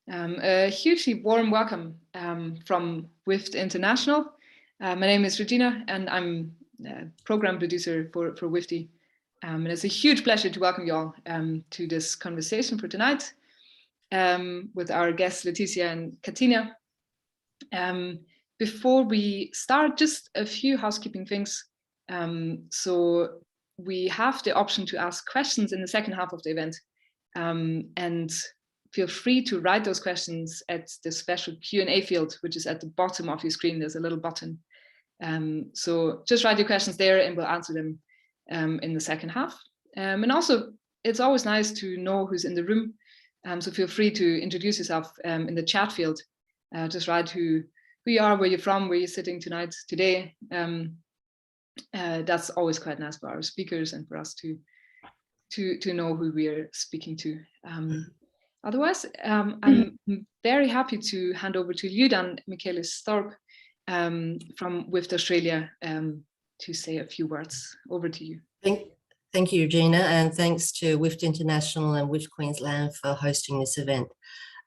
A hugely warm welcome from WIFT International. My name is Regina, and I'm a program producer for WIFT. And it's a huge pleasure to welcome you all to this conversation for tonight with our guests Leticia and Katina. Before we start, just a few housekeeping things. So we have the option to ask questions in the second half of the event, and feel free to write those questions at the special Q&A field, which is at the bottom of your screen. There's a little button. So just write your questions there and we'll answer them in the second half. And also, it's always nice to know who's in the room. So feel free to introduce yourself in the chat field. Just write who you are, where you're from, where you're sitting tonight, today. That's always quite nice for our speakers and for us to know who we are speaking to. Otherwise, I'm very happy to hand over to Ljudan Michaelis-Thorpe from WIFT Australia to say a few words. Over to you. Thank you, Regina, and thanks to WIFT International and WIFT Queensland for hosting this event.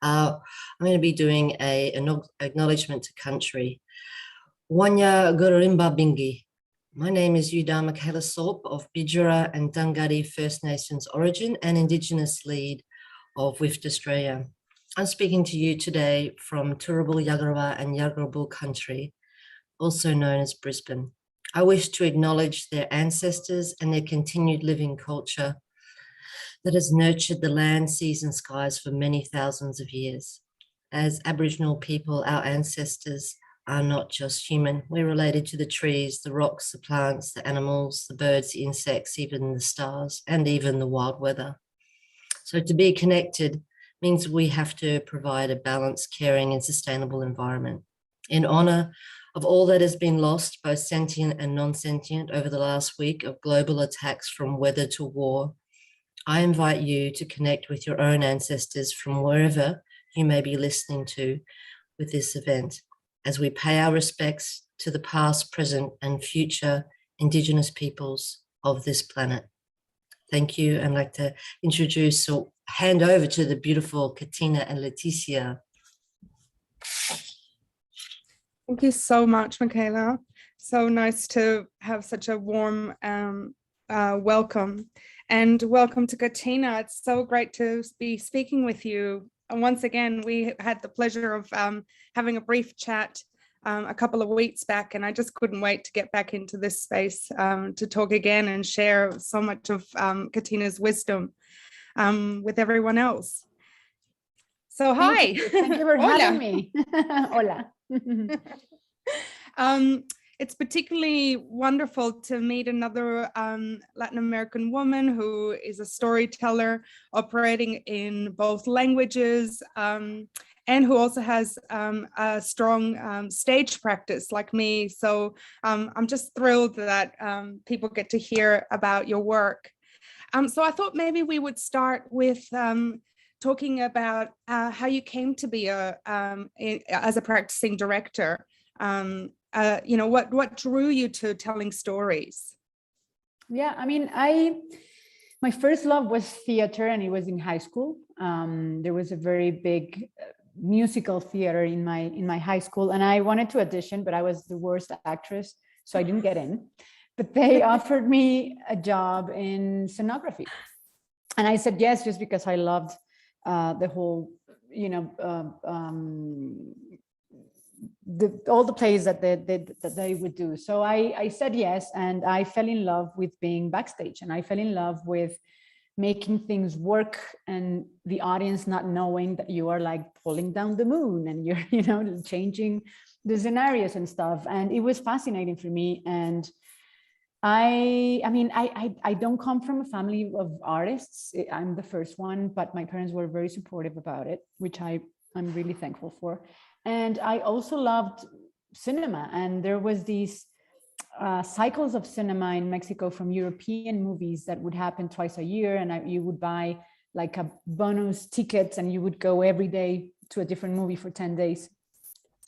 I'm going to be doing an acknowledgement to country. Wanya Gururimba Bingi. My name is Ljudan Michaelis-Thorpe of Bidjara and Dungari First Nations origin and Indigenous lead of WIFT Australia. I'm speaking to you today from Turrbal Yagara and Yagara country, also known as Brisbane. I wish to acknowledge their ancestors and their continued living culture that has nurtured the land, seas and skies for many thousands of years. As Aboriginal people, our ancestors are not just human. We're related to the trees, the rocks, the plants, the animals, the birds, the insects, even the stars, and even the wild weather. So to be connected means we have to provide a balanced, caring and sustainable environment. In honour of all that has been lost, both sentient and non-sentient, over the last week of global attacks from weather to war, I invite you to connect with your own ancestors from wherever you may be listening to with this event, as we pay our respects to the past, present and future Indigenous peoples of this planet. Thank you. I'd like to introduce or hand over to the beautiful Katina and Leticia. Thank you so much, Michaela. So nice to have such a warm welcome. And welcome to Katina. It's so great to be speaking with you. And once again, we had the pleasure of having a brief chat a couple of weeks back, and I just couldn't wait to get back into this space to talk again and share so much of Katina's wisdom with everyone else. So hi. Thank you for having me. Hola. It's particularly wonderful to meet another Latin American woman who is a storyteller operating in both languages and who also has a strong stage practice like me. So I'm just thrilled that people get to hear about your work. So I thought maybe we would start with talking about how you came to be as a practicing director. You know, what drew you to telling stories? Yeah, I mean, my first love was theater, and it was in high school. There was a very big musical theater in my high school, and I wanted to audition, but I was the worst actress, so I didn't get in. But they offered me a job in scenography, and I said yes, just because I loved the whole, you know, all the plays that they would do. So I said yes, and I fell in love with being backstage, and I fell in love with making things work and the audience not knowing that you are like pulling down the moon and you're, you know, changing the scenarios and stuff. And it was fascinating for me. And I mean, I don't come from a family of artists. I'm the first one, but my parents were very supportive about it, which I'm really thankful for. And I also loved cinema, and there was these cycles of cinema in Mexico from European movies that would happen twice a year, and you would buy like a bonus tickets and you would go every day to a different movie for 10 days.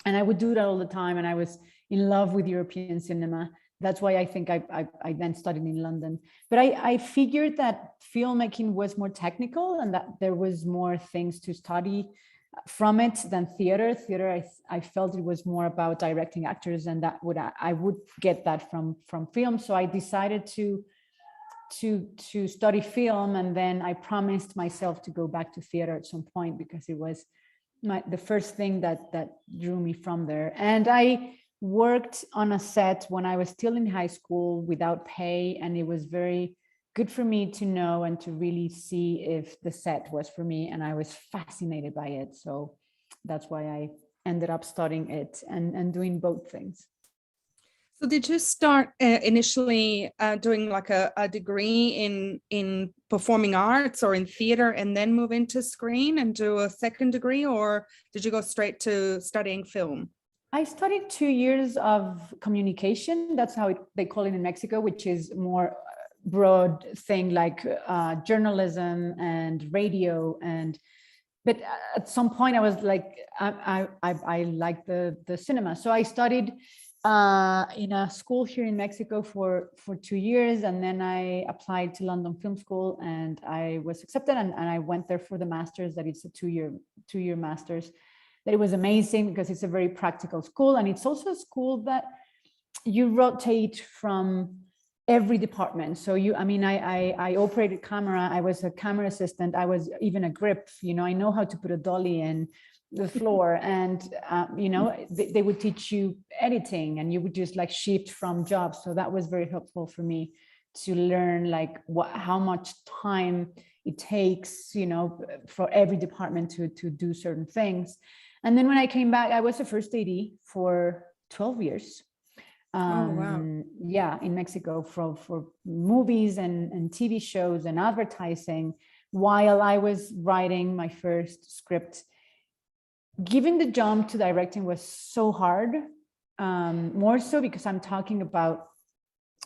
And I would do that all the time, and I was in love with European cinema. That's why I think I then studied in London. But I figured that filmmaking was more technical and that there was more things to study from it than theater. Theater, I felt it was more about directing actors, and that I would get that from film. So I decided to study film, and then I promised myself to go back to theater at some point, because it was the first thing that drew me from there. And I worked on a set when I was still in high school without pay, and it was very good for me to know and to really see if the set was for me, and I was fascinated by it. So that's why I ended up studying it and doing both things. So did you start initially doing like a degree in performing arts or in theater, and then move into screen and do a second degree, or did you go straight to studying film? I studied 2 years of communication. That's how they call it in Mexico, which is more broad thing like journalism and radio. But at some point I was like, I like the cinema. So I studied in a school here in Mexico for 2 years, and then I applied to London Film School, and I was accepted, and I went there for the master's. That it's a two-year master's. That it was amazing because it's a very practical school, and it's also a school that you rotate from every department. So I operated camera. I was a camera assistant. I was even a grip. I know how to put a dolly in the floor, and they would teach you editing, and you would just like shift from jobs. So that was very helpful for me to learn like how much time it takes, for every department to do certain things. And then when I came back, I was a first AD for 12 years. Oh, wow. Yeah, in Mexico for movies and TV shows and advertising, while I was writing my first script. Giving the jump to directing was so hard, more so because I'm talking about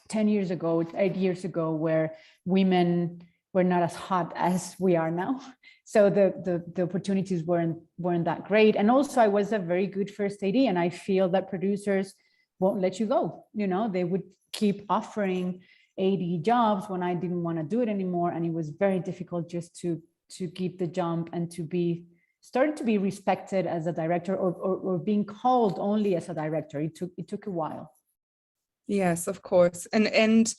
10 years ago, 8 years ago, where women were not as hot as we are now. So the opportunities weren't that great. And also I was a very good first AD, and I feel that producers won't let you go. They would keep offering AD jobs when I didn't want to do it anymore. And it was very difficult just to keep the jump and to be started to be respected as a director, or being called only as a director. It took a while. Yes, of course. And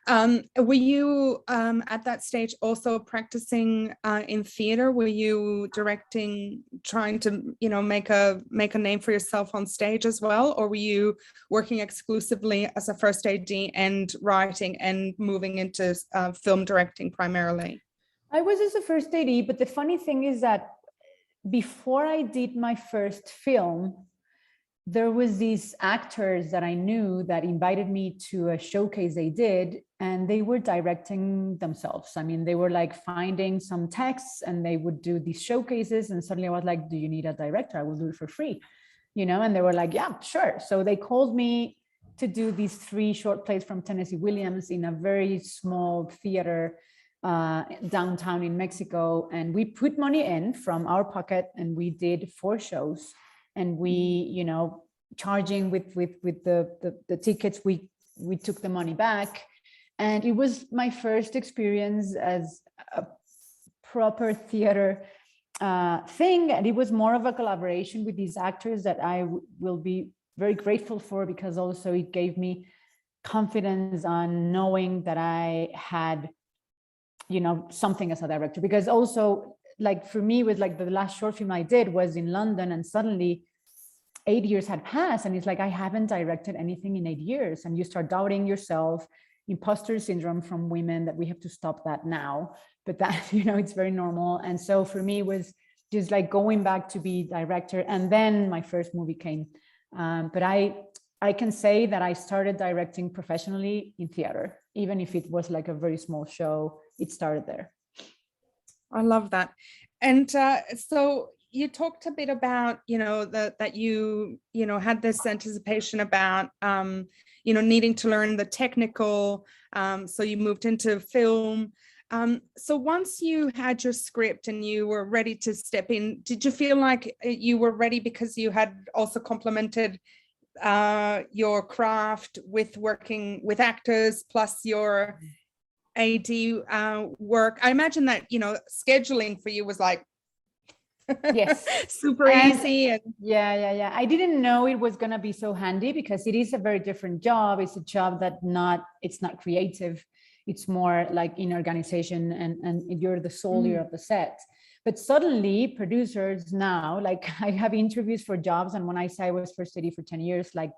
were you at that stage also practicing in theater? Were you directing, trying to make a name for yourself on stage as well, or were you working exclusively as a first AD and writing and moving into film directing primarily? I was as a first AD, but the funny thing is that before I did my first film, there was these actors that I knew that invited me to a showcase they did, and they were directing themselves. I mean, they were like finding some texts, and they would do these showcases, and suddenly I was like, do you need a director? I will do it for free, and they were like, yeah, sure. So they called me to do these 3 short plays from Tennessee Williams in a very small theater downtown in Mexico, and we put money in from our pocket, and we did 4 shows, and we, charging with the tickets, we took the money back, and it was my first experience as a proper theater thing, and it was more of a collaboration with these actors that I will be very grateful for, because also it gave me confidence on knowing that I had something as a director. Because also, like for me, with like the last short film I did was in London, and suddenly 8 years had passed, and it's like I haven't directed anything in 8 years, and you start doubting yourself. Imposter syndrome from women, that we have to stop that now, but that it's very normal. And so for me, it was just like going back to be director, and then my first movie came. But I can say that I started directing professionally in theater, even if it was like a very small show. It started there. I love that. And so you talked a bit about, that you had this anticipation about, needing to learn the technical. So you moved into film. So once you had your script and you were ready to step in, did you feel like you were ready because you had also complemented your craft with working with actors plus your AD work? I imagine that scheduling for you was like Yes. Super easy. And yeah. I didn't know it was going to be so handy because it is a very different job. It's a job that it's not creative. It's more like in organization and you're the soldier of the set. But suddenly producers now, like I have interviews for jobs, and when I say I was first AD for 10 years, like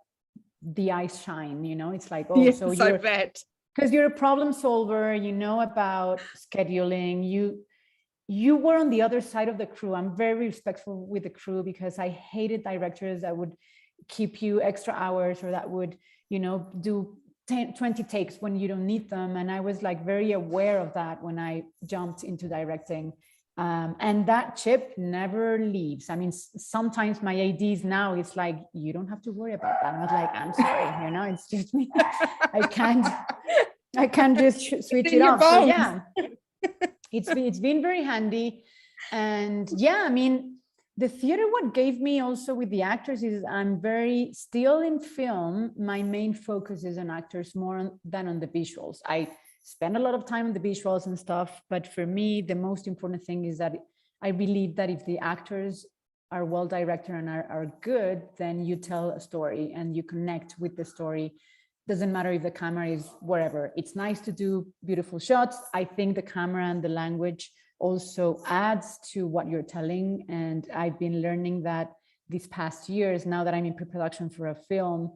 the eyes shine, you know, it's like, oh, yes, so I bet. Because you're a problem solver, you know about scheduling, you were on the other side of the crew. I'm very respectful with the crew because I hated directors that would keep you extra hours or that would, you know, do 20 takes when you don't need them. And I was like very aware of that when I jumped into directing. And that chip never leaves. I mean, sometimes my ADs now, it's like, you don't have to worry about that. I was like, I'm sorry, you know, it's just me. I can't just switch it off. So yeah, it's been very handy. And yeah, I mean, the theater, what gave me also with the actors is I'm very still in film. My main focus is on actors more than on the visuals. I spend a lot of time on the visuals and stuff, but for me, the most important thing is that I believe that if the actors are well directed and are good, then you tell a story and you connect with the story. Doesn't matter if the camera is wherever. It's nice to do beautiful shots. I think the camera and the language also adds to what you're telling. And I've been learning that these past years, now that I'm in pre-production for a film,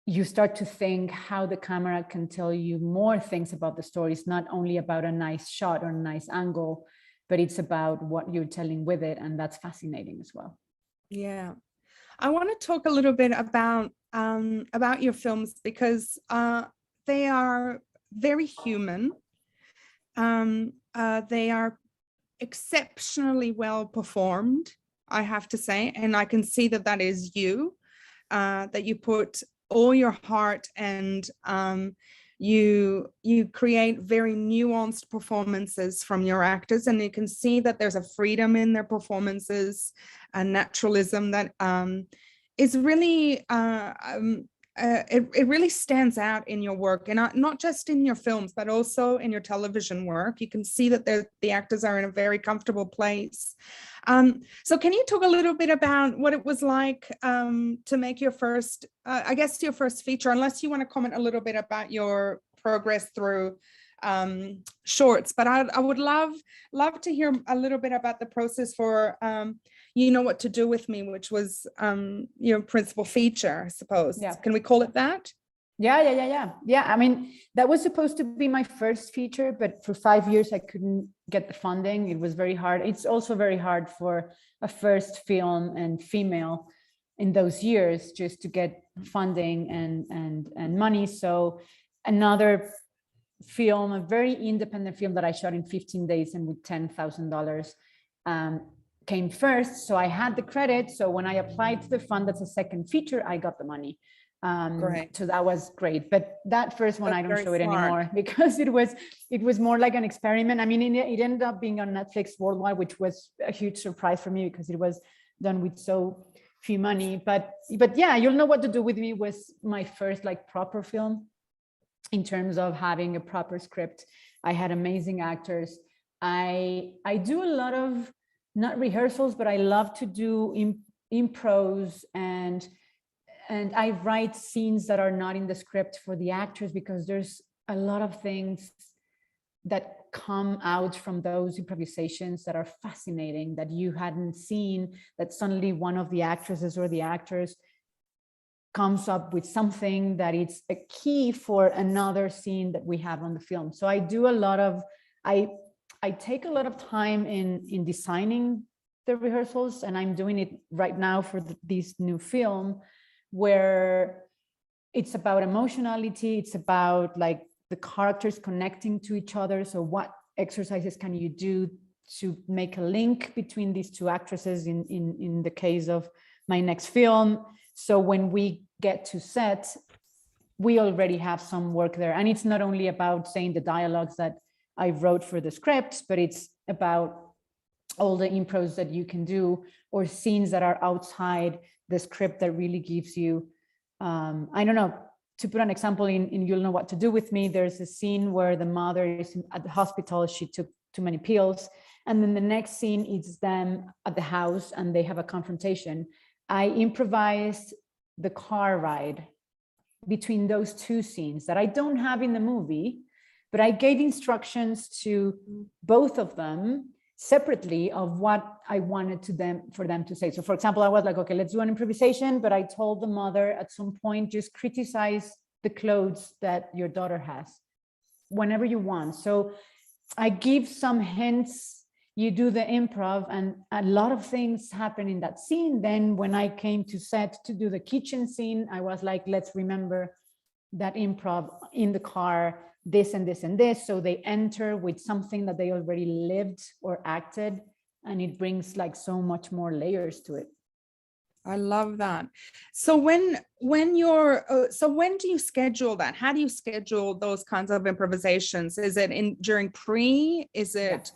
you start to think how the camera can tell you more things about the story. It's not only about a nice shot or a nice angle, but it's about what you're telling with it. And that's fascinating as well. Yeah. I want to talk a little bit about your films because they are very human. They are exceptionally well performed, I have to say, and I can see that is you, that you put all your heart and you create very nuanced performances from your actors, and you can see that there's a freedom in their performances, a naturalism that is really it really stands out in your work, and not just in your films, but also in your television work. You can see that the actors are in a very comfortable place. So can you talk a little bit about what it was like to make your first, I guess your first feature, unless you want to comment a little bit about your progress through shorts, but I would love to hear a little bit about the process for You Know What to Do With Me, which was your principal feature, I suppose. Yeah. Can we call it that? Yeah. I mean, that was supposed to be my first feature, but for 5 years I couldn't get the funding. It was very hard. It's also very hard for a first film and female in those years just to get funding and money. So another film, a very independent film that I shot in 15 days and with $10,000 came first. So I had the credit. So when I applied to the fund as a second feature, I got the money. Great. So that was great. But that first one, I don't show it smart. anymore because it was more like an experiment. I mean, it ended up being on Netflix worldwide, which was a huge surprise for me because it was done with so few money. But yeah, You'll Know What to Do With Me was my first like proper film in terms of having a proper script. I had amazing actors. I do a lot of, not rehearsals, but I love to do impros and I write scenes that are not in the script for the actors because there's a lot of things that come out from those improvisations that are fascinating, that you hadn't seen, that suddenly one of the actresses or the actors comes up with something that it's a key for another scene that we have on the film. So I do a lot of, I take a lot of time in designing the rehearsals, and I'm doing it right now for this new film where it's about emotionality. It's about like the characters connecting to each other. So what exercises can you do to make a link between these two actresses in the case of my next film? So when we get to set, we already have some work there. And it's not only about saying the dialogues that I wrote for the scripts, but it's about all the impros that you can do or scenes that are outside the script that really gives you, I don't know, to put an example in You'll Know What to Do With Me, there's a scene where the mother is at the hospital, she took too many pills, and then the next scene is them at the house and they have a confrontation. I improvised the car ride between those two scenes that I don't have in the movie, but I gave instructions to both of them separately of what I wanted for them to say. So for example, I was like, okay, let's do an improvisation, but I told the mother at some point, just criticize the clothes that your daughter has whenever you want. So I give some hints, you do the improv, and a lot of things happen in that scene. Then when I came to set to do the kitchen scene, I was like, let's remember that improv in the car, this and this and this. So they enter with something that they already lived or acted, and it brings like so much more layers to it. I love that. So when do you schedule that? How do you schedule those kinds of improvisations? Is it during pre? Is it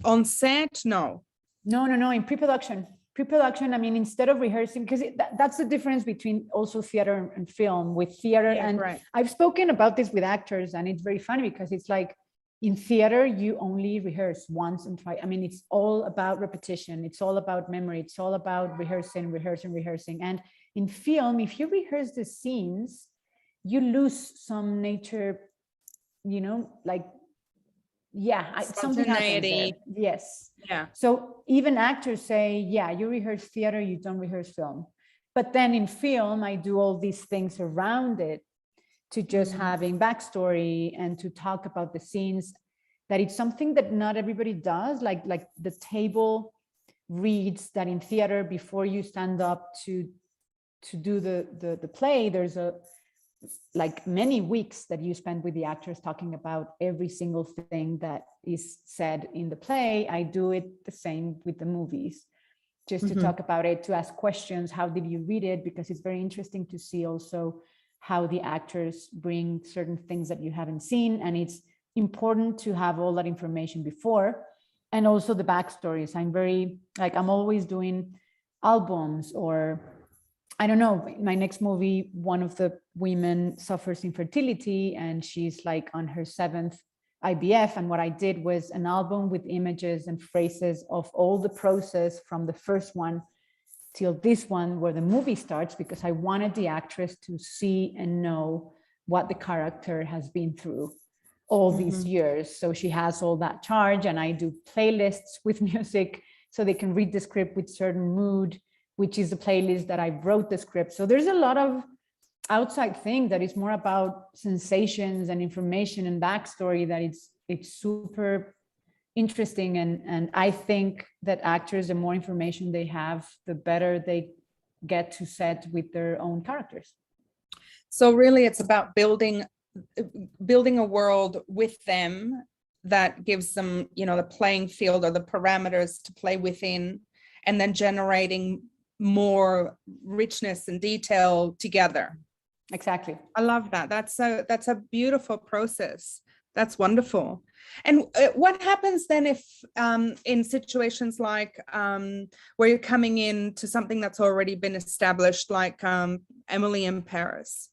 on set? No, in pre-production. I mean, instead of rehearsing, because that's the difference between also theater and film. With theater, and right. I've spoken about this with actors, and it's very funny because it's like in theater, you only rehearse once and twice. I mean, it's all about repetition. It's all about memory. It's all about rehearsing. And in film, if you rehearse the scenes, you lose some nature, like, something happens there. Yes. Yeah. So even actors say, you rehearse theater, you don't rehearse film. But then in film, I do all these things around it, to just having backstory and to talk about the scenes, that it's something that not everybody does, like the table reads that in theater before you stand up to do the play. There's like many weeks that you spend with the actors talking about every single thing that is said in the play. I do it the same with the movies, just to talk about it, to ask questions. How did you read it? Because it's very interesting to see also how the actors bring certain things that you haven't seen. And it's important to have all that information before. And also the backstories. I'm always doing albums, or I don't know, my next movie, one of the women suffers infertility and she's like on her 7th IVF. And what I did was an album with images and phrases of all the process from the first one till this one where the movie starts, because I wanted the actress to see and know what the character has been through all these years. So she has all that charge, and I do playlists with music so they can read the script with certain mood, which is the playlist that I wrote the script. So there's a lot of outside thing that is more about sensations and information and backstory, that it's super interesting. And I think that actors, the more information they have, the better they get to set with their own characters. So really it's about building a world with them that gives them, the playing field or the parameters to play within, and then generating more richness and detail together. Exactly. I love that. That's a beautiful process. That's wonderful. And what happens then if in situations like where you're coming in to something that's already been established, like Emily in Paris?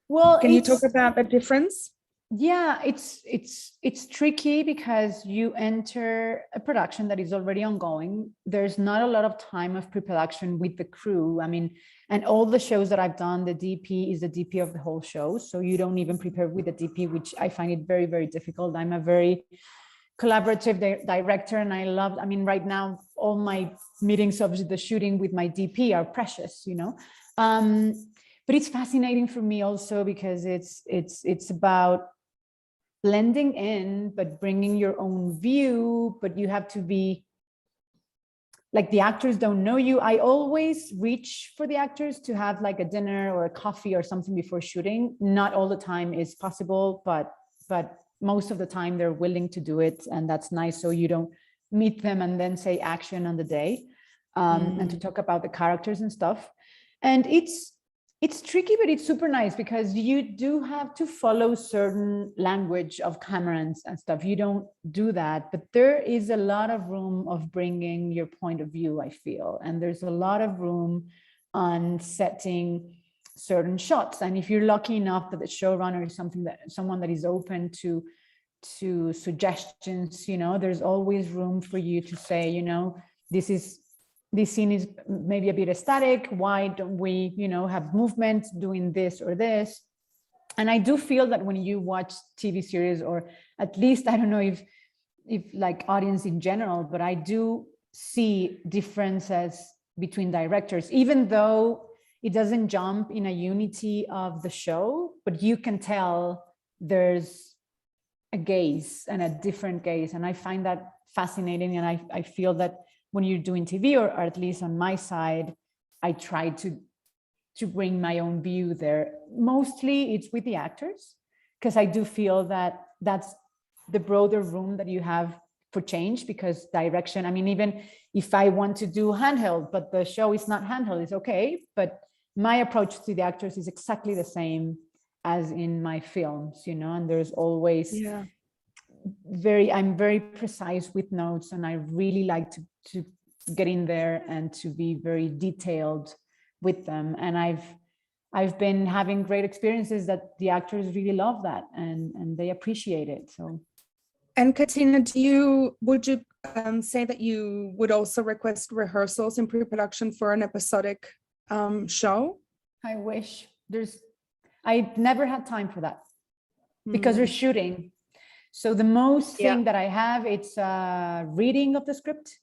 Well, can you talk about the difference? Yeah, it's tricky because you enter a production that is already ongoing. There's not a lot of time of pre-production with the crew. I mean, and all the shows that I've done, the DP is the DP of the whole show. So you don't even prepare with the DP, which I find it very, very difficult. I'm a very collaborative director, and right now, all my meetings of the shooting with my DP are precious, but it's fascinating for me also because it's about blending in, but bringing your own view, but you have to be like, the actors don't know you. I always reach for the actors to have like a dinner or a coffee or something before shooting. Not all the time is possible, but most of the time they're willing to do it. And that's nice. So you don't meet them and then say action on the day, and to talk about the characters and stuff. And it's tricky, but it's super nice because you do have to follow certain language of cameras and stuff. You don't do that, but there is a lot of room of bringing your point of view, I feel. And there's a lot of room on setting certain shots. And if you're lucky enough that the showrunner is someone that is open to to suggestions. There's always room for you to say, this scene is maybe a bit static. Why don't we, have movement doing this or this? And I do feel that when you watch TV series, or at least, I don't know if like audience in general, but I do see differences between directors, even though it doesn't jump in a unity of the show, but you can tell there's a gaze and a different gaze. And I find that fascinating. And I feel that when you're doing TV, or at least on my side, I try to bring my own view there. Mostly it's with the actors, because I do feel that that's the broader room that you have for change, because direction, I mean, even if I want to do handheld, but the show is not handheld, it's okay. But my approach to the actors is exactly the same as in my films, and there's always I'm very precise with notes, and I really like to get in there and to be very detailed with them. And I've been having great experiences that the actors really love that, and they appreciate it. So. And Katina, would you say that you would also request rehearsals in pre-production for an episodic show? I wish. I never had time for that, because we're shooting. So the most thing that I have, it's reading of the script,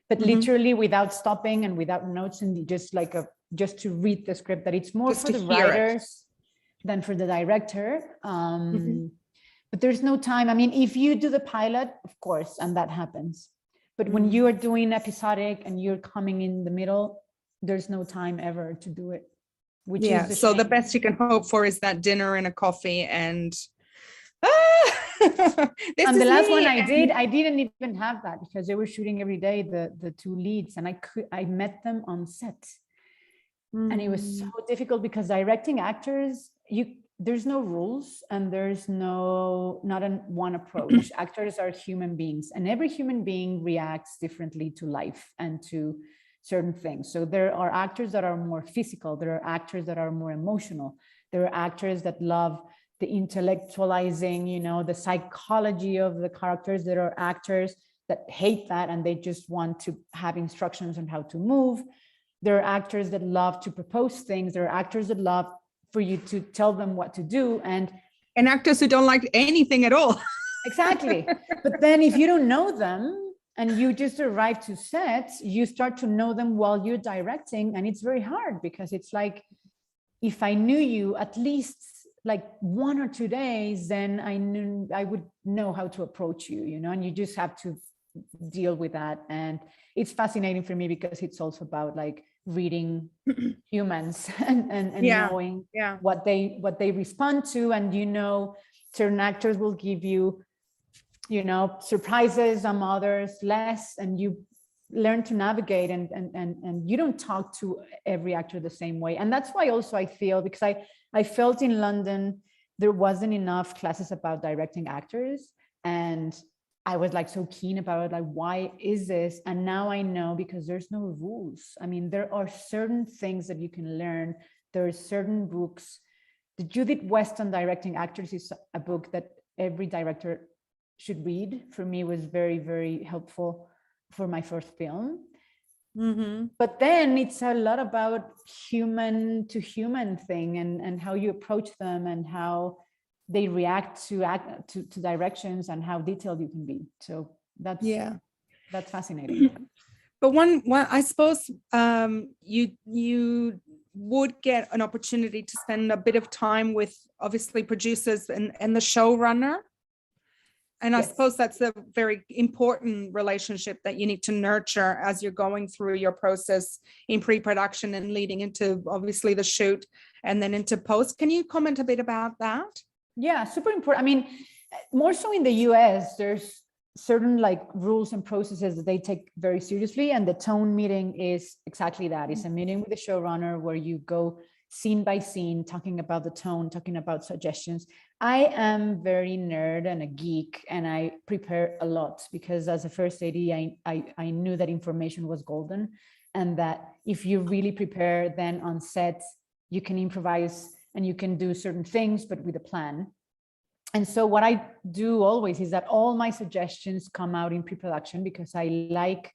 but literally without stopping and without notes, and just to read the script. That it's more just for the writers than for the director. But there's no time. I mean, if you do the pilot, of course, and that happens. But when you are doing episodic and you're coming in the middle, there's no time ever to do it. Which is so the best you can hope for is that dinner and a coffee and and the last one I didn't even have that, because they were shooting every day, the two leads, and I met them on set. And it was so difficult, because directing actors, there's no rules, and there's not one approach. Actors are human beings, and every human being reacts differently to life and to certain things. So there are actors that are more physical. There are actors that are more emotional. There are actors that love the intellectualizing, the psychology of the characters. There are actors that hate that, and they just want to have instructions on how to move. There are actors that love to propose things. There are actors that love for you to tell them what to do. And actors who don't like anything at all. Exactly. But then if you don't know them, and you just arrive to set, you start to know them while you're directing. And it's very hard, because it's like, if I knew you at least like 1 or 2 days, then I would know how to approach you, and you just have to deal with that. And it's fascinating for me, because it's also about like reading humans and knowing what they respond to. And certain actors will give you surprises, some others less, and you learn to navigate, and you don't talk to every actor the same way. And that's why also I feel, because I felt in London there wasn't enough classes about directing actors, and I was like so keen about it, like, why is this? And now I know, because there's no rules. I mean, there are certain things that you can learn. There are certain books. The Judith Weston Directing Actors is a book that every director should read. For me, it was very, very helpful for my first film. But then it's a lot about human to human thing, and how you approach them, and how they react to directions, and how detailed you can be. So that's fascinating. But one I suppose you would get an opportunity to spend a bit of time with obviously producers and the showrunner. And I suppose that's a very important relationship that you need to nurture as you're going through your process in pre-production and leading into obviously the shoot and then into post. Can you comment a bit about that? Yeah, super important. I mean, more so in the US, there's certain like rules and processes that they take very seriously. And the tone meeting is exactly that. It's a meeting with the showrunner where you go scene by scene, talking about the tone, talking about suggestions. I am very nerd and a geek, and I prepare a lot because as a first AD, I knew that information was golden, and that if you really prepare, then on set, you can improvise and you can do certain things, but with a plan. And so what I do always is that all my suggestions come out in pre-production, because I like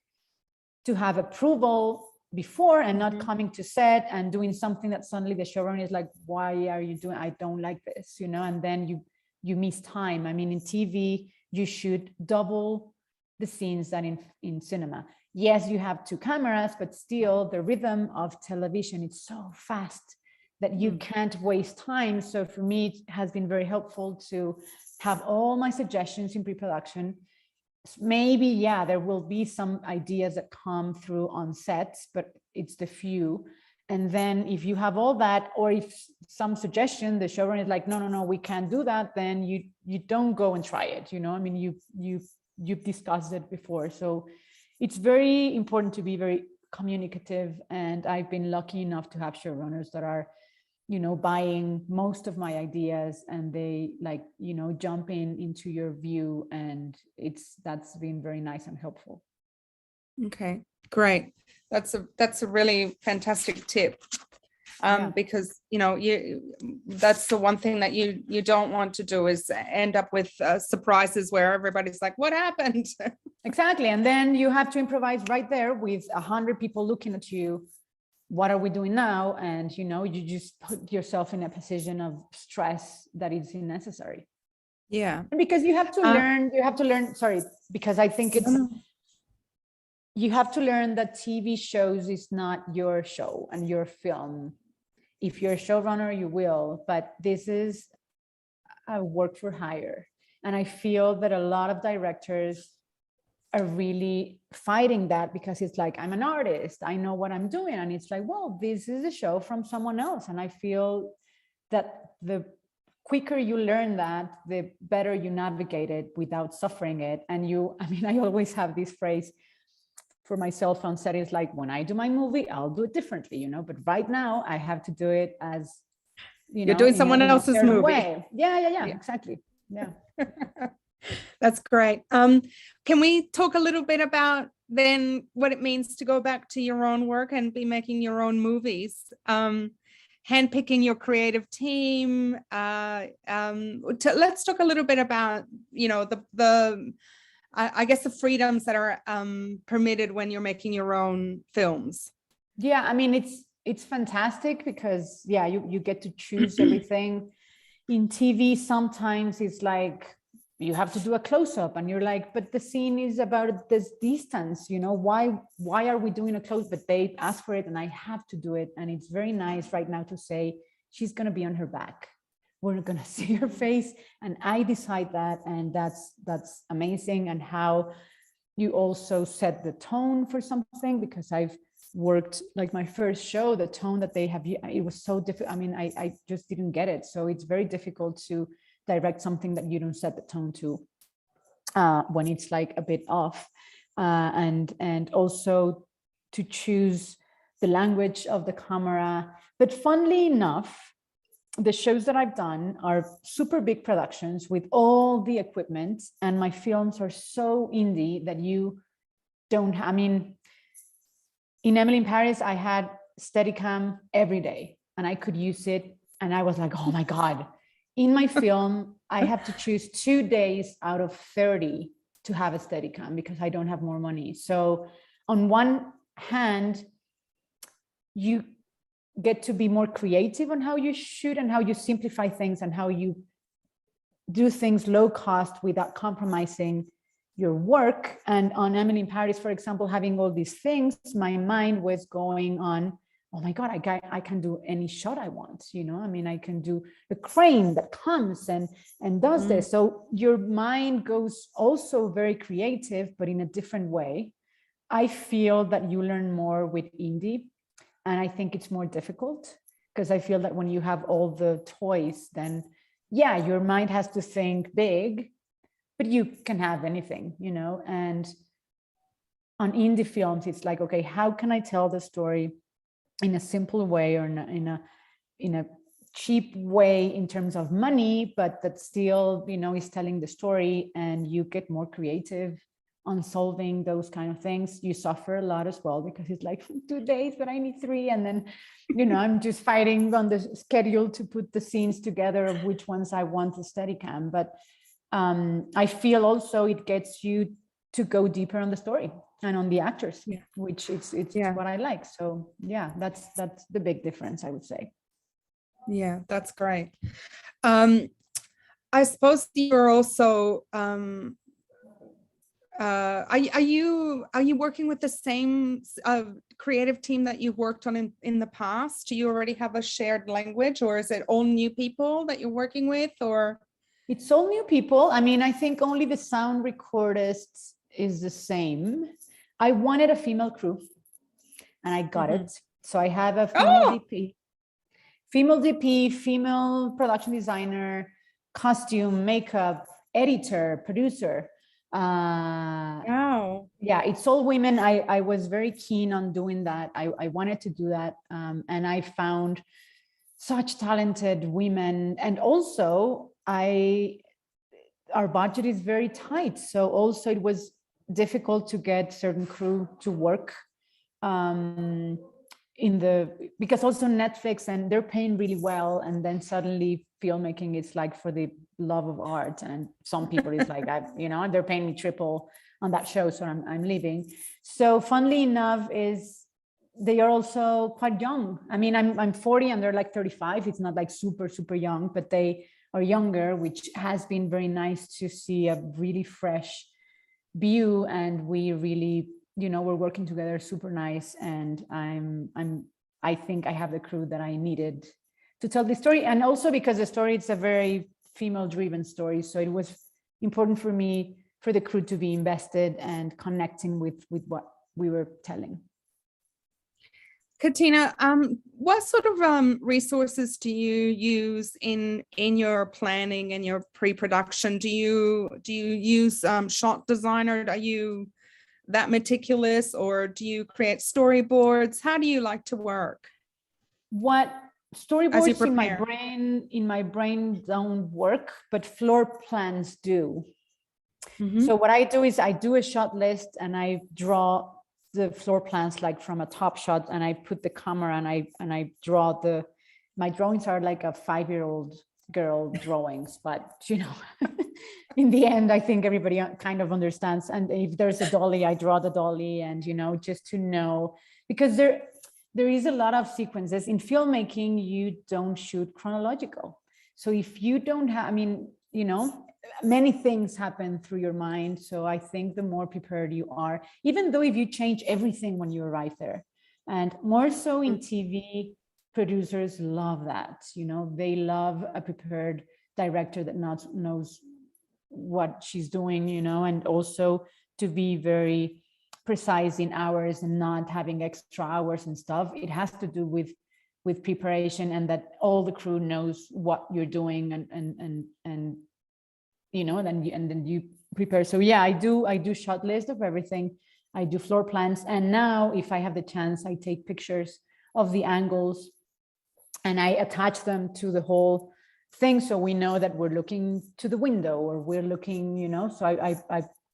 to have approval before and not coming to set and doing something that suddenly the showrunner is like, why are you doing, I don't like this, you know, and then you miss time. I mean, in TV, you shoot double the scenes than in cinema. Yes, you have 2 cameras, but still the rhythm of television, it's so fast that you can't waste time. So for me, it has been very helpful to have all my suggestions in pre-production. Maybe, yeah, there will be some ideas that come through on sets, but it's the few. And then if you have all that, or if some suggestion, the showrunner is like, no, we can't do that, then you don't go and try it, you know? I mean, you've discussed it before. So it's very important to be very communicative. And I've been lucky enough to have showrunners that are, you know, buying most of my ideas, and they like, you know, jump into your view, and that's been very nice and helpful. Okay, great. That's a really fantastic tip. Because, you know, that's the one thing that you don't want to do, is end up with surprises where everybody's like, what happened? Exactly. And then you have to improvise right there with 100 people looking at you. What are we doing now? And, you know, you just put yourself in a position of stress that is unnecessary. Yeah. Because you have to learn, sorry, because I think you have to learn that TV shows is not your show and your film. If you're a showrunner, you will, but this is a work for hire. And I feel that a lot of directors are really fighting that, because it's like, I'm an artist, I know what I'm doing. And it's like, well, this is a show from someone else. And I feel that the quicker you learn that, the better you navigate it without suffering it. And I always have this phrase for myself on set, is like, when I do my movie, I'll do it differently, you know, but right now I have to do it as, you're doing someone else's movie. Way. Yeah, exactly. Yeah. That's great. Can we talk a little bit about then what it means to go back to your own work and be making your own movies? Handpicking your creative team. Let's talk a little bit about, you know, I guess the freedoms that are permitted when you're making your own films. Yeah, I mean, it's fantastic because, yeah, you get to choose everything. In TV, sometimes it's like, you have to do a close-up and you're like, but the scene is about this distance, you know, why are we doing a close? But they ask for it and I have to do it. And it's very nice right now to say, she's going to be on her back. We're not going to see her face. And I decide that. And that's amazing. And how you also set the tone for something, because I've worked, like my first show, the tone that they have, it was so difficult. I mean, I just didn't get it. So it's very difficult to direct something that you don't set the tone to when it's like a bit off, and also to choose the language of the camera. But funnily enough, the shows that I've done are super big productions with all the equipment, and my films are so indie that you don't I mean, in Emily in Paris, I had Steadicam every day and I could use it, and I was like, oh my God. In my film, I have to choose 2 days out of 30 to have a Steadicam because I don't have more money. So on one hand, you get to be more creative on how you shoot and how you simplify things and how you do things low cost without compromising your work. And on Emily in Paris, for example, having all these things, my mind was going on, oh my God, I can do any shot I want, you know, I mean, I can do the crane that comes and does this. So your mind goes also very creative, but in a different way. I feel that you learn more with indie, and I think it's more difficult because I feel that when you have all the toys, then yeah, your mind has to think big, but you can have anything, you know. And on indie films, it's like, okay, how can I tell the story in a simple way or in a cheap way in terms of money, but that still, you know, is telling the story, and you get more creative on solving those kind of things. You suffer a lot as well, because it's like 2 days, but I need 3. And then, you know, I'm just fighting on the schedule to put the scenes together of which ones I want the Steadicam. But I feel also it gets you to go deeper on the story and on the actors, which it's what I like. So yeah, that's the big difference, I would say. Yeah, that's great. I suppose you're also are you working with the same creative team that you've worked on in the past? Do you already have a shared language, or is it all new people that you're working with, or? It's all new people. I mean, I think only the sound recordist is the same. I wanted a female crew and I got it. So I have a female DP, female production designer, costume, makeup, editor, producer. Wow. Yeah, it's all women. I was very keen on doing that. I wanted to do that. And I found such talented women. And also our budget is very tight. So also it was difficult to get certain crew to work because also Netflix, and they're paying really well, and then suddenly filmmaking is like for the love of art, and some people is like they're paying me triple on that show, so I'm leaving. So funnily enough is they are also quite young. I mean, I'm 40 and they're like 35. It's not like super young, but they are younger, which has been very nice to see a really fresh view. And we really, we're working together super nice. And I think I have the crew that I needed to tell the story. And also because the story, it's a very female driven story. So it was important for me, for the crew to be invested and connecting with what we were telling. Katina, what sort of resources do you use in your planning and your pre-production? Do you use shot designer? Are you that meticulous, or do you create storyboards? How do you like to work? What storyboards in my brain don't work, but floor plans do. So what I do is I do a shot list and I draw the floor plans like from a top shot, and I put the camera and I draw my drawings are like a 5-year-old girl drawings, but in the end I think everybody kind of understands. And if there's a dolly, I draw the dolly, and just to know, because there is a lot of sequences in filmmaking. You don't shoot chronological, so if you don't have, many things happen through your mind. So I think the more prepared you are, even though if you change everything when you arrive there, and more so in TV, producers love that. They love a prepared director that knows what she's doing, and also to be very precise in hours and not having extra hours and stuff. It has to do with preparation, and that all the crew knows what you're doing, and then you prepare. So yeah, I do shot list of everything. I do floor plans, and now if I have the chance, I take pictures of the angles and I attach them to the whole thing, so we know that we're looking to the window, or we're looking, so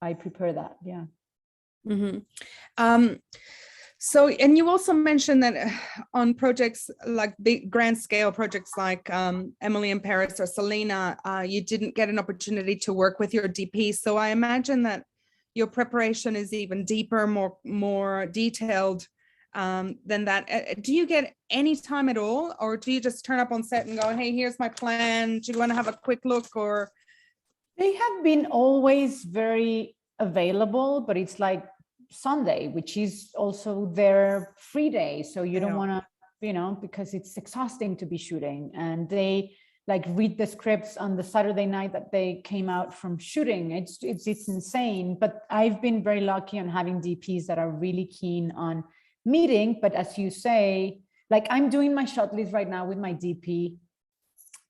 I prepare that. Yeah. So, and you also mentioned that on projects like big grand scale projects like Emily in Paris or Selena, you didn't get an opportunity to work with your DP. So I imagine that your preparation is even deeper, more detailed than that. Do you get any time at all, or do you just turn up on set and go, hey, here's my plan, do you want to have a quick look? Or they have been always very available, but it's like Sunday, which is also their free day, so you don't want to, because it's exhausting to be shooting, and they like read the scripts on the Saturday night that they came out from shooting. It's insane. But I've been very lucky on having DPs that are really keen on meeting. But as you say, like I'm doing my shot list right now with my DP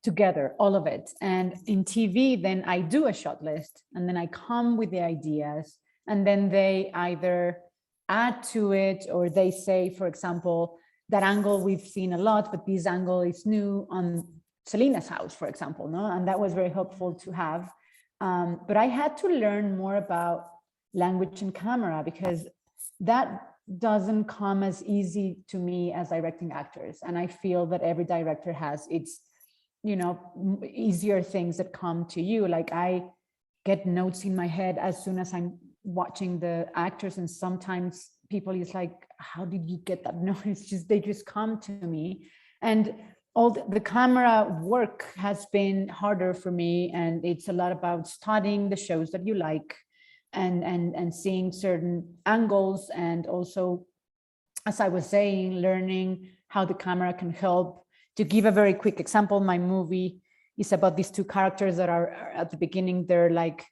together, all of it. And in TV, then I do a shot list, and then I come with the ideas, and then they either add to it, or they say, for example, that angle we've seen a lot, but this angle is new on Selena's house, for example, no? And that was very helpful to have. But I had to learn more about language and camera, because that doesn't come as easy to me as directing actors. And I feel that every director has its, you know, easier things that come to you. Like I get notes in my head as soon as I'm watching the actors, and sometimes people is like, how did you get that note? It's just, they just come to me. And all the camera work has been harder for me, and it's a lot about studying the shows that you like, and seeing certain angles, and also, as I was saying, learning how the camera can help. To give a very quick example, my movie is about these two characters that are at the beginning, they're like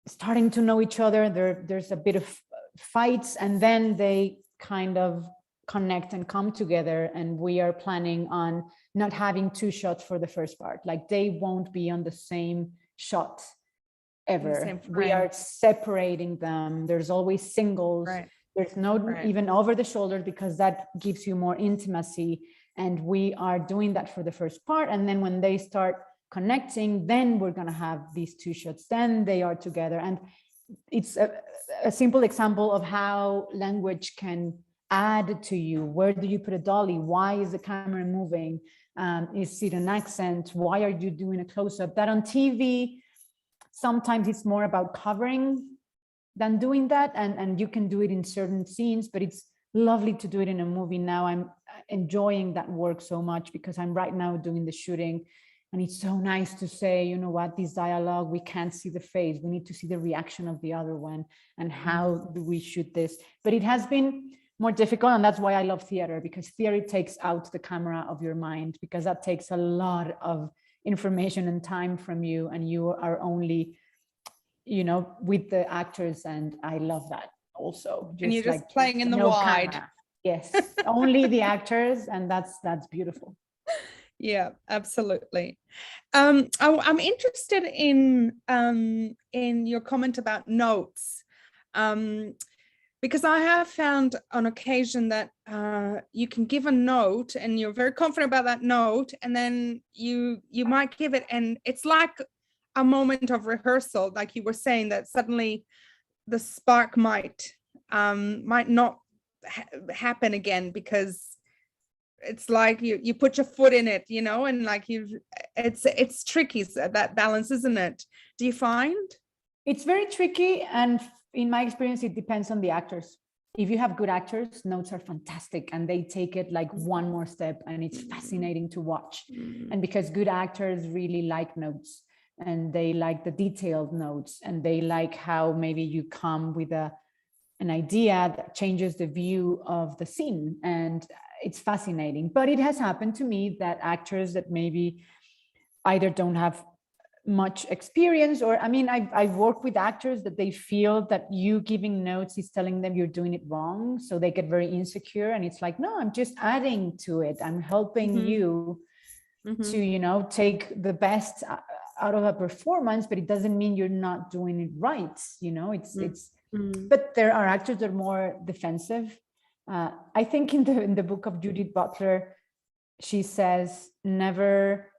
starting to know each other. There's a bit of fights, and then they kind of connect and come together. And we are planning on not having two shots for the first part. Like they won't be on the same shot ever. We are separating them. There's always singles. Right. There's no even over the shoulders, because that gives you more intimacy. And we are doing that for the first part. And then when they start connecting, then we're going to have these two shots. Then they are together. And it's a simple example of how language can add to you. Where do you put a dolly? Why is the camera moving? Is it an accent? Why are you doing a close-up? That on TV, sometimes it's more about covering than doing that. And you can do it in certain scenes, but it's lovely to do it in a movie. Now I'm enjoying that work so much, because I'm right now doing the shooting. And it's so nice to say, you know what, this dialogue, we can't see the face. We need to see the reaction of the other one. And how do we shoot this? But it has been more difficult. And that's why I love theater, because theater takes out the camera of your mind, because that takes a lot of information and time from you. And you are only, you know, with the actors. And I love that also. And you're just playing in the wide. Camera. Yes, only the actors. And that's beautiful. Yeah, absolutely. I'm interested in your comment about notes, because I have found on occasion that you can give a note and you're very confident about that note, and then you might give it, and it's like a moment of rehearsal, like you were saying, that suddenly the spark might not happen again, because it's like you put your foot in it, you know, and like it's tricky, that balance, isn't it? Do you find? It's very tricky. And in my experience, it depends on the actors. If you have good actors, notes are fantastic, and they take it like one more step, and it's fascinating to watch. And because good actors really like notes, and they like the detailed notes, and they like how maybe you come with an idea that changes the view of the scene. And it's fascinating. But it has happened to me that actors that maybe either don't have much experience, or I mean, I've worked with actors that they feel that you giving notes is telling them you're doing it wrong. So they get very insecure, and it's like, no, I'm just adding to it. I'm helping you to, you know, take the best out of a performance, but it doesn't mean you're not doing it right. You know, but there are actors that are more defensive. I think in the book of Judith Butler, she says, never,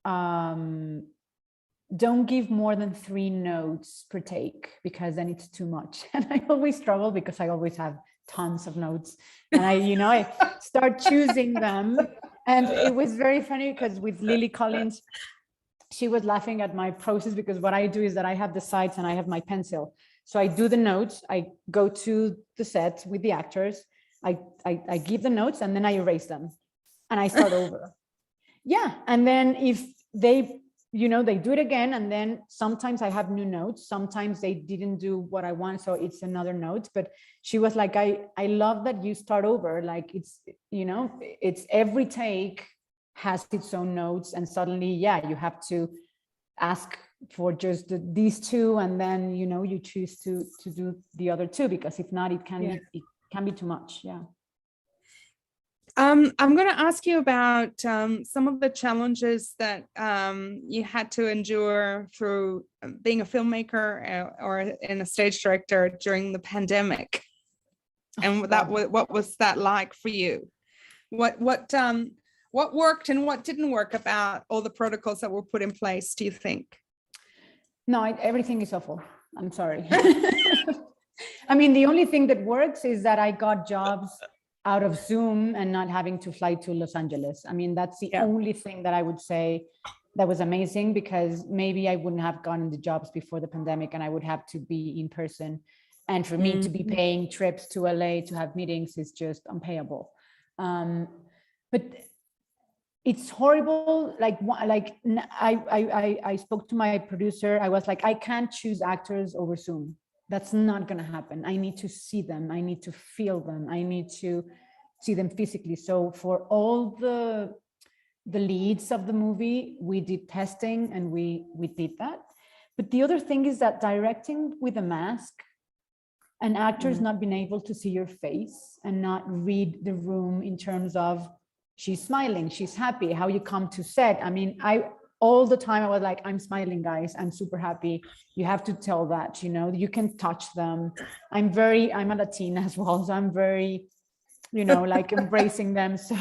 don't give more than 3 notes per take, because then it's too much. And I always struggle, because I always have tons of notes, and I start choosing them. And it was very funny, because with Lily Collins, she was laughing at my process, because what I do is that I have the sides and I have my pencil. So I do the notes, I go to the set with the actors, I give the notes, and then I erase them and I start over. Yeah. And then if they, you know, they do it again, and then sometimes I have new notes, sometimes they didn't do what I want, so it's another note. But she was like, I love that you start over. Like, it's, you know, it's every take has its own notes, and suddenly, yeah, you have to ask for just these 2, and then, you know, you choose to do the other 2, because if not, it can be too much. Yeah. I'm going to ask you about some of the challenges that you had to endure through being a filmmaker or in a stage director during the pandemic, and what was that like for you? What worked and what didn't work about all the protocols that were put in place, do you think? No, everything is awful. I'm sorry. I mean, the only thing that works is that I got jobs out of Zoom and not having to fly to Los Angeles. I mean, that's the only thing that I would say that was amazing, because maybe I wouldn't have gotten the jobs before the pandemic and I would have to be in person. And for me to be paying trips to LA to have meetings is just unpayable. But it's horrible. I spoke to my producer. I was like, I can't choose actors over Zoom. That's not going to happen. I need to see them. I need to feel them. I need to see them physically. So for all the leads of the movie, we did testing and we did that. But the other thing is that directing with a mask and actors not being able to see your face and not read the room in terms of she's smiling, she's happy, how you come to set. I mean, all the time I was like, I'm smiling, guys, I'm super happy. You have to tell that, you know, you can touch them. I'm a Latina as well, so I'm very, you know, like embracing them. So,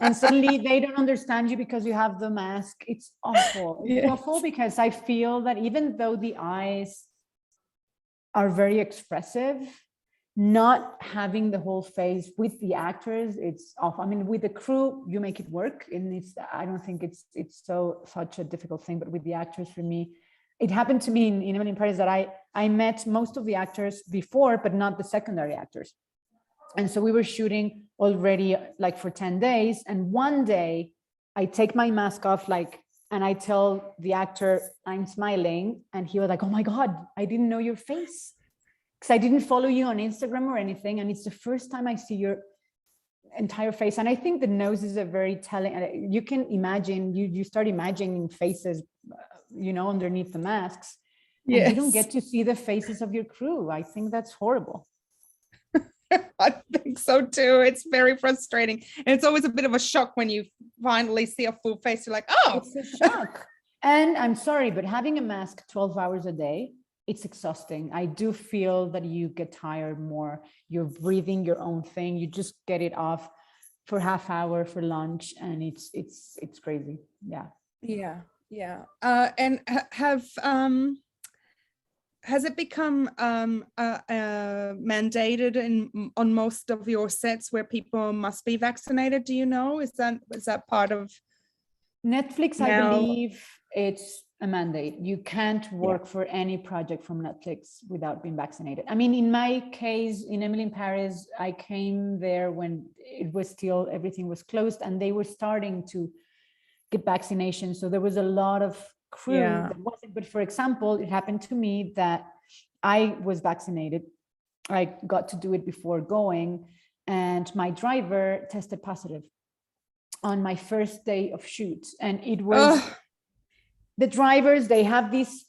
and suddenly they don't understand you because you have the mask. It's awful. It's awful, because I feel that even though the eyes are very expressive, not having the whole face with the actors, it's awful. I mean, with the crew, you make it work, and I don't think it's such a difficult thing. But with the actors, for me, it happened to me in Emily in Paris that I met most of the actors before, but not the secondary actors. And so we were shooting already like for 10 days. And one day I take my mask off, and I tell the actor I'm smiling. And he was like, oh my God, I didn't know your face, because I didn't follow you on Instagram or anything. And it's the first time I see your entire face. And I think the noses are very telling. You can imagine, you start imagining faces, you know, underneath the masks. Yes. And you don't get to see the faces of your crew. I think that's horrible. I think so too. It's very frustrating. And it's always a bit of a shock when you finally see a full face. You're like, oh. It's a shock. And I'm sorry, but having a mask 12 hours a day, it's exhausting. I do feel that you get tired more. You're breathing your own thing. You just get it off for half hour for lunch, and it's crazy. Yeah. And has it become mandated on most of your sets where people must be vaccinated? Do you know? Is that part of Netflix? Now? I believe it's a mandate. You can't work for any project from Netflix without being vaccinated. I mean, in my case, in Emily in Paris, I came there when it was still, everything was closed, and they were starting to get vaccinations. So there was a lot of crew that wasn't. But for example, it happened to me that I was vaccinated. I got to do it before going, and my driver tested positive on my first day of shoot. And it was the drivers, they have this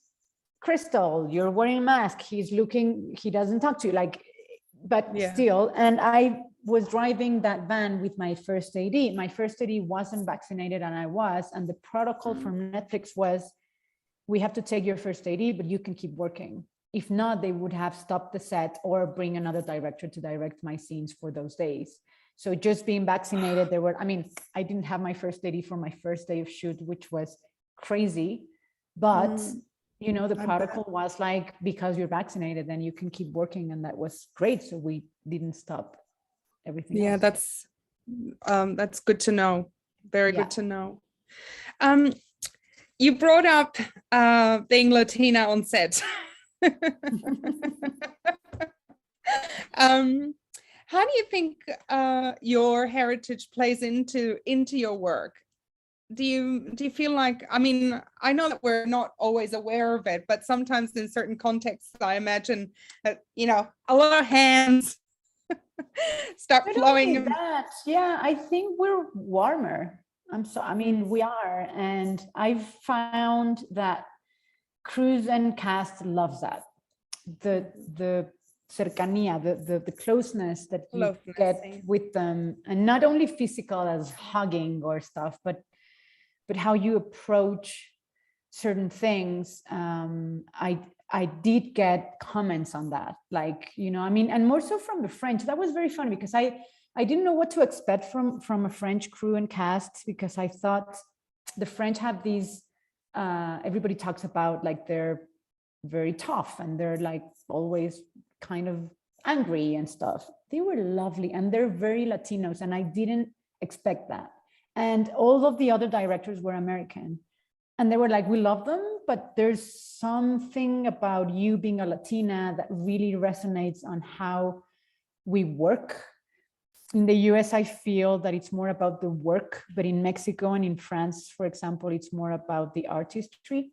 crystal, you're wearing a mask, he doesn't talk to you, still. And I was driving that van with my first AD. My first AD wasn't vaccinated, and I was. And the protocol from Netflix was, we have to take your first AD, but you can keep working. If not, they would have stopped the set or bring another director to direct my scenes for those days. So just being vaccinated, I didn't have my first AD for my first day of shoot, which was crazy. But, you know, the protocol was like, because you're vaccinated, then you can keep working. And that was great. So we didn't stop everything else. That's good to know. Very good to know. You brought up being Latina on set. How do you think your heritage plays into your work? Do you feel like, I mean, I know that we're not always aware of it, but sometimes in certain contexts, I imagine that, you know, a lot of hands start flowing. I think we're warmer. We are. And I've found that crews and cast loves that. The cercanía, the closeness that you get with them, and not only physical as hugging or stuff, but how you approach certain things. I did get comments on that, like, you know, I mean, and more so from the French. That was very funny, because I didn't know what to expect from a French crew and cast, because I thought the French have these, everybody talks about like their very tough and they're like always kind of angry and stuff. They were lovely and they're very Latinos, and I didn't expect that. And all of the other directors were American, and they were like, we love them, but there's something about you being a Latina that really resonates on how we work. In the US, I feel that it's more about the work, but in Mexico and in France, for example, it's more about the artistry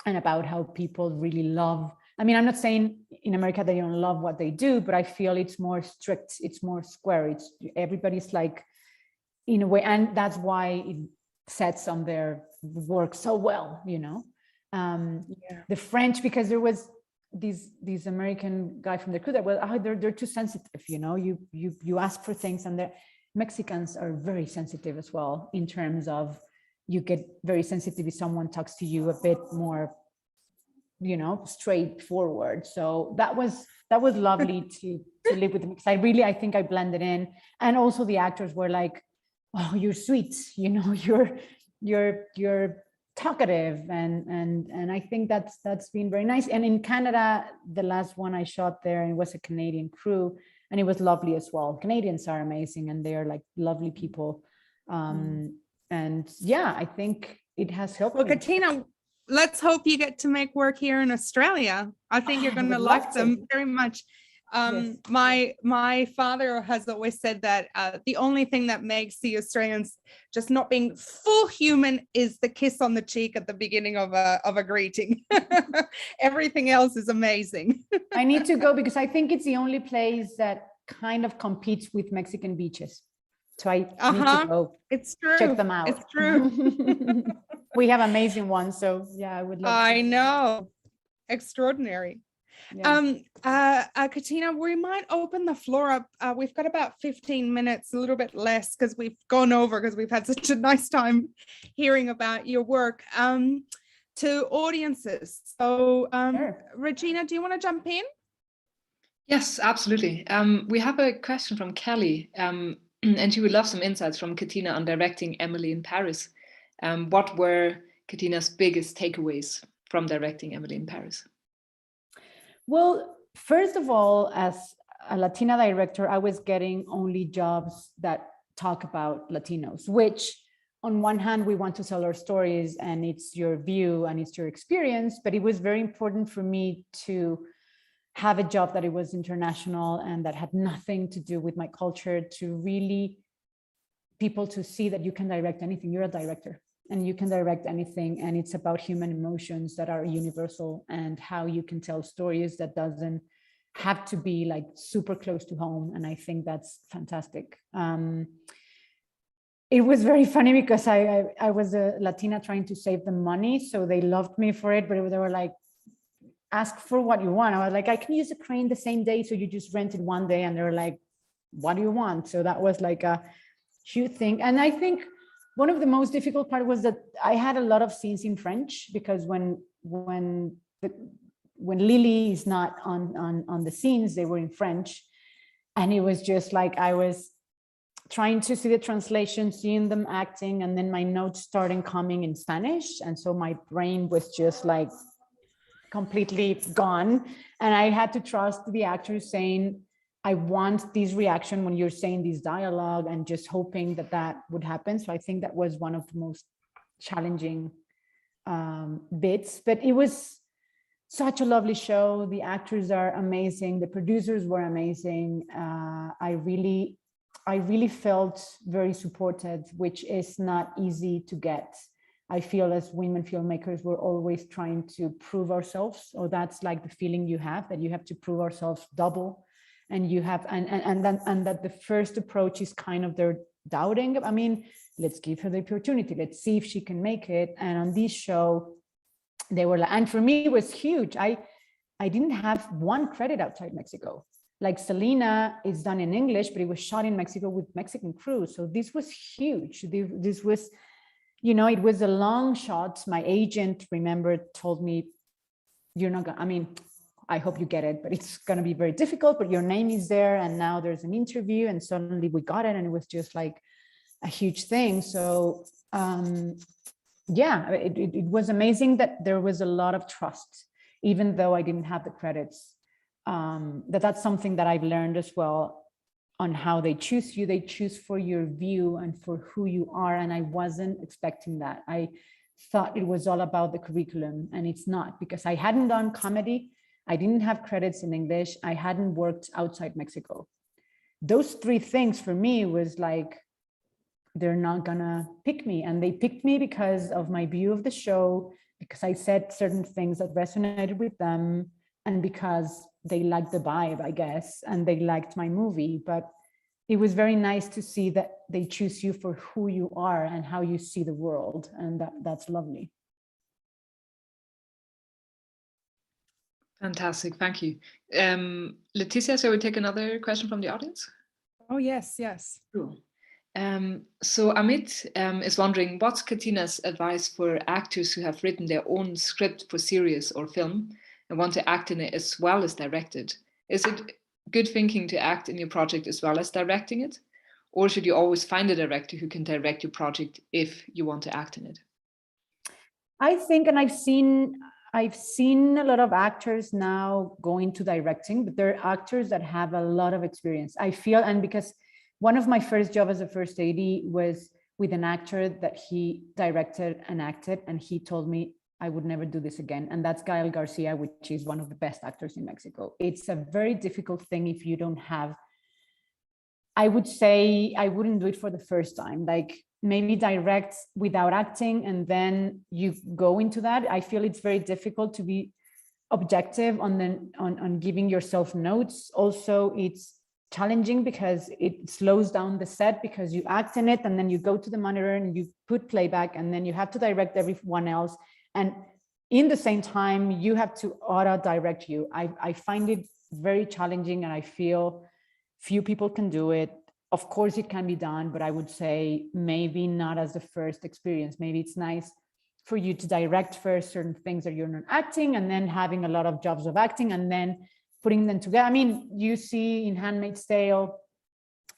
and about how people really love. I mean, I'm not saying in America they don't love what they do, but I feel it's more strict, it's more square. It's everybody's like, in a way, and that's why it sets on their work so well, you know. The French, because there was these American guy from the crew that, well, they're too sensitive, you know. You ask for things, and the Mexicans are very sensitive as well, in terms of you get very sensitive if someone talks to you a bit more, you know, straightforward. So that was lovely to live with them, because I think I blended in. And also the actors were like, oh, you're sweet, you know, you're talkative, and I think that's been very nice. And in Canada, the last one I shot there, and it was a Canadian crew, and it was lovely as well. Canadians are amazing, and they are like lovely people. And yeah, I think it has helped. Well, me. Katina, let's hope you get to make work here in Australia. I think you're going to love them very much. Yes. My father has always said that the only thing that makes the Australians just not being full human is the kiss on the cheek at the beginning of a greeting. Everything else is amazing. I need to go, because I think it's the only place that kind of competes with Mexican beaches. So I need to go. It's true. Check them out. It's true. We have amazing ones. So yeah, I would love to. I know. Extraordinary. Yeah. Katina, we might open the floor up. We've got about 15 minutes, a little bit less, because we've gone over, because we've had such a nice time hearing about your work, to audiences. So Sure. Regina, do you want to jump in? Yes, absolutely. We have a question from Kelly, and she would love some insights from Katina on directing Emily in Paris. What were Katina's biggest takeaways from directing Emily in Paris? Well, first of all, as a Latina director, I was getting only jobs that talk about Latinos, which on one hand, we want to tell our stories, and it's your view and it's your experience, but it was very important for me to have a job that it was international and that had nothing to do with my culture, to really people to see that you can direct anything. You're a director and you can direct anything, and it's about human emotions that are universal, and how you can tell stories that doesn't have to be like super close to home. And I think that's fantastic. It was very funny because I was a Latina trying to save them money, so they loved me for it, but they were like, ask for what you want. I was like, I can use a crane the same day, so you just rent it one day. And they were like, what do you want? So that was like a huge thing. And I think one of the most difficult part was that I had a lot of scenes in French, because when Lily is not on the scenes, they were in French. And it was just like, I was trying to see the translation, seeing them acting, and then my notes started coming in Spanish. And so my brain was just like completely gone. And I had to trust the actors saying, I want this reaction when you're saying this dialogue, and just hoping that that would happen. So I think that was one of the most challenging bits, but it was such a lovely show. The actors are amazing. The producers were amazing. I really felt very supported, which is not easy to get. I feel as women filmmakers, we're always trying to prove ourselves, or that's like the feeling you have, that you have to prove ourselves double. And you have, and that the first approach is kind of they're doubting. I mean, let's give her the opportunity. Let's see if she can make it. And on this show, they were like, and for me, it was huge. I didn't have one credit outside Mexico. Like Selena is done in English, but it was shot in Mexico with Mexican crew. So this was huge. This was, you know, it was a long shot. My agent, told me, you're not gonna, I mean, I hope you get it, but it's going to be very difficult, but your name is there. And now there's an interview, and suddenly we got it. And it was just like a huge thing. So yeah, it was amazing that there was a lot of trust even though I didn't have the credits. That's something that I've learned as well on how they choose you. They choose for your view and for who you are. And I wasn't expecting that. I thought it was all about the curriculum, and it's not, because I hadn't done comedy. I didn't have credits in English. I hadn't worked outside Mexico. Those three things for me was like, they're not gonna pick me. And they picked me because of my view of the show, because I said certain things that resonated with them, and because they liked the vibe, I guess, and they liked my movie. But it was very nice to see that they choose you for who you are and how you see the world. And that's lovely. Fantastic, thank you. Leticia, shall we take another question from the audience? Oh, yes, yes. Cool. So Amit is wondering, what's Katina's advice for actors who have written their own script for series or film and want to act in it as well as direct it? Is it good thinking to act in your project as well as directing it? Or should you always find a director who can direct your project if you want to act in it? I think, and I've seen a lot of actors now go into directing, but there are actors that have a lot of experience, I feel. And because one of my first job as a first AD was with an actor that he directed and acted, and he told me I would never do this again. And that's Gael Garcia, which is one of the best actors in Mexico. It's a very difficult thing if you don't have, I would say I wouldn't do it for the first time, like maybe direct without acting and then you go into that. I feel it's very difficult to be objective on giving yourself notes. Also, it's challenging because it slows down the set, because you act in it and then you go to the monitor and you put playback and then you have to direct everyone else. And in the same time, you have to auto direct you. I find it very challenging, and I feel few people can do it. Of course it can be done, but I would say maybe not as the first experience. Maybe it's nice for you to direct first certain things that you're not acting, and then having a lot of jobs of acting and then putting them together. I mean, you see in Handmaid's Tale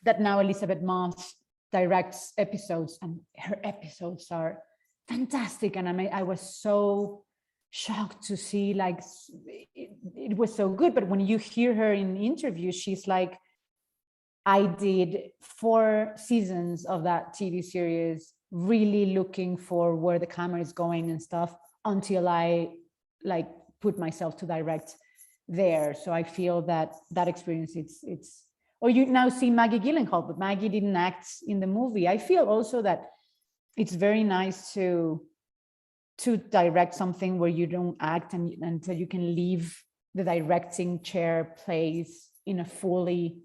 that now Elizabeth Moss directs episodes, and her episodes are fantastic. And I was so shocked to see, like, it was so good. But when you hear her in interviews, she's like, I did 4 seasons of that TV series, really looking for where the camera is going and stuff, until I like put myself to direct there. So I feel that experience, it's, or you now see Maggie Gyllenhaal, but Maggie didn't act in the movie. I feel also that it's very nice to direct something where you don't act, and so you can leave the directing chair place in a fully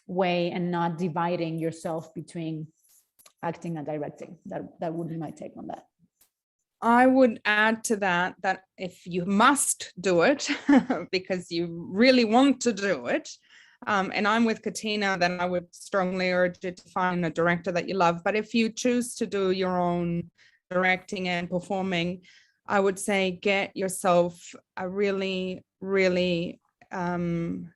way and not dividing yourself between acting and directing. That would be my take on that. I would add to that if you must do it because you really want to do it, and I'm with Katina, then I would strongly urge you to find a director that you love. But if you choose to do your own directing and performing, I would say get yourself a really, really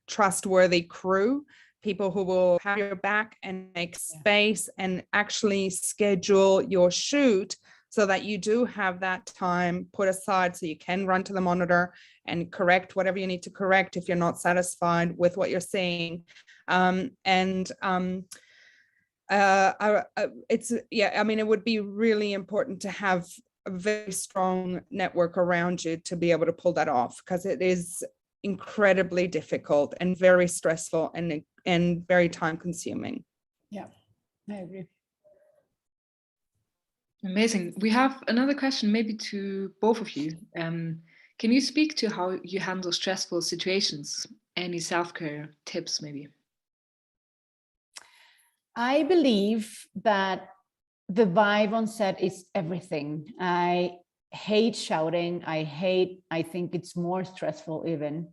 trustworthy crew, people who will have your back and make space and actually schedule your shoot so that you do have that time put aside so you can run to the monitor and correct whatever you need to correct if you're not satisfied with what you're seeing. It would be really important to have a very strong network around you to be able to pull that off, because it is incredibly difficult and very stressful and very time consuming. Yeah, I agree. Amazing. We have another question, maybe to both of you. Can you speak to how you handle stressful situations? Any self-care tips, maybe? I believe that the vibe on set is everything. I hate shouting. I think it's more stressful even.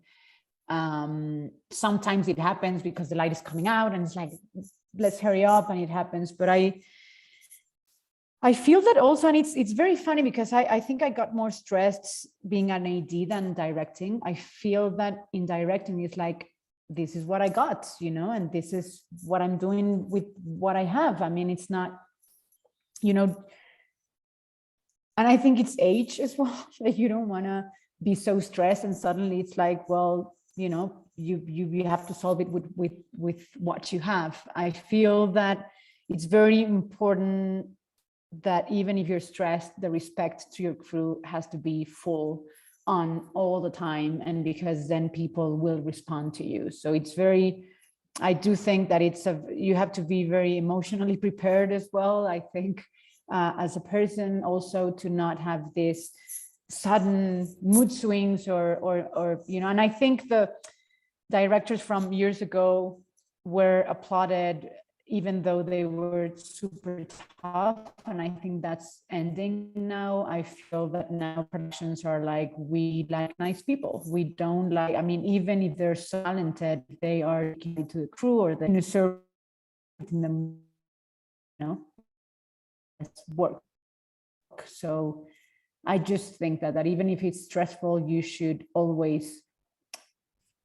Sometimes it happens because the light is coming out and it's like, let's hurry up, and it happens. But I feel that also, and it's very funny because I think I got more stressed being an AD than directing. I feel that in directing, it's like, this is what I got, and this is what I'm doing with what I have. I mean, it's not, and I think it's age as well, that you don't want to be so stressed, and suddenly it's like, well, you know, you have to solve it with what you have. I feel that it's very important that even if you're stressed, the respect to your crew has to be full on all the time, and because then people will respond to you. So it's very, I do think that you have to be very emotionally prepared as well, I think, as a person, also to not have this sudden mood swings or you know. And I think the directors from years ago were applauded even though they were super tough, and I think that's ending now. I feel that now productions are like, we like nice people. We don't like, I mean, even if they're so talented, they are to the crew or the serve them, you know, it's work. So I just think that even if it's stressful, you should always,